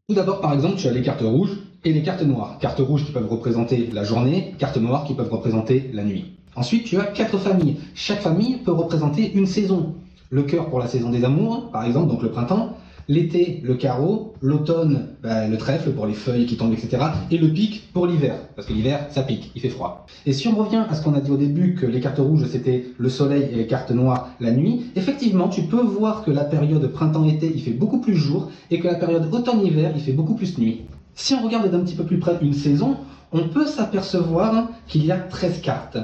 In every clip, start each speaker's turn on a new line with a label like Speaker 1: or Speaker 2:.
Speaker 1: Tout d'abord, par exemple, tu as les cartes rouges et les cartes noires. Cartes rouges qui peuvent représenter la journée, cartes noires qui peuvent représenter la nuit. Ensuite, tu as 4 familles. Chaque famille peut représenter une saison. Le cœur pour la saison des amours, par exemple, donc le printemps. L'été, le carreau. L'automne, le trèfle pour les feuilles qui tombent, etc. Et le pic pour l'hiver, parce que l'hiver, ça pique, il fait froid. Et si on revient à ce qu'on a dit au début, que les cartes rouges, c'était le soleil et les cartes noires, la nuit, effectivement, tu peux voir que la période printemps-été, il fait beaucoup plus jour, et que la période automne-hiver, il fait beaucoup plus nuit. Si on regarde d'un petit peu plus près une saison, on peut s'apercevoir qu'il y a 13 cartes.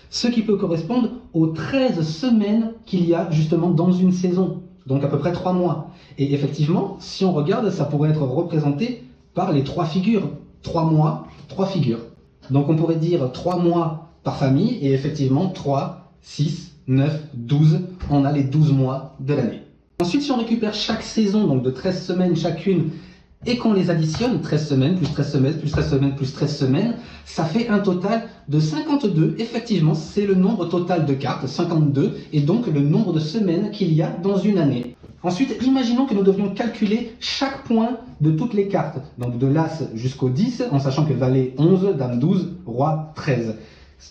Speaker 1: Ce qui peut correspondre aux 13 semaines qu'il y a justement dans une saison, donc à peu près 3 mois. Et effectivement, si on regarde, ça pourrait être représenté par les 3 figures. 3 mois, 3 figures. Donc on pourrait dire 3 mois par famille, et effectivement 3, 6, 9, 12, on a les 12 mois de l'année. Ensuite, si on récupère chaque saison, donc de 13 semaines chacune, et qu'on les additionne, 13 semaines, plus 13 semaines, plus 13 semaines, plus 13 semaines, ça fait un total de 52. Effectivement, c'est le nombre total de cartes, 52, et donc le nombre de semaines qu'il y a dans une année. Ensuite, imaginons que nous devions calculer chaque point de toutes les cartes, donc de l'As jusqu'au 10, en sachant que Valet 11, Dame 12, Roi 13.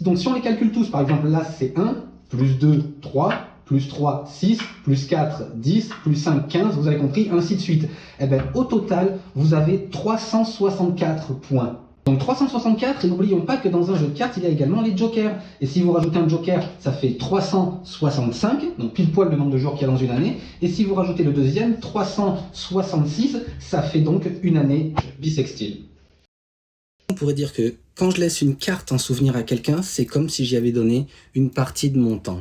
Speaker 1: Donc si on les calcule tous, par exemple l'As c'est 1, plus 2, 3, plus 3, 6, plus 4, 10, plus 5, 15, vous avez compris, ainsi de suite. Et bien, au total, vous avez 364 points. Donc 364, et n'oublions pas que dans un jeu de cartes, il y a également les jokers. Et si vous rajoutez un joker, ça fait 365, donc pile poil le nombre de jours qu'il y a dans une année. Et si vous rajoutez le deuxième, 366, ça fait donc une année bissextile. On pourrait dire que quand je laisse une carte en souvenir à quelqu'un, c'est comme si j'y avais donné une partie de mon temps.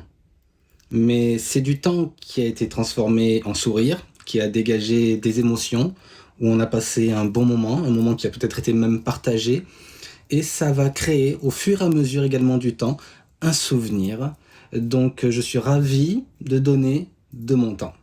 Speaker 1: Mais c'est du temps qui a été transformé en sourire, qui a dégagé des émotions, où on a passé un bon moment, un moment qui a peut-être été même partagé, et ça va créer au fur et à mesure également du temps un souvenir. Donc je suis ravi de donner de mon temps.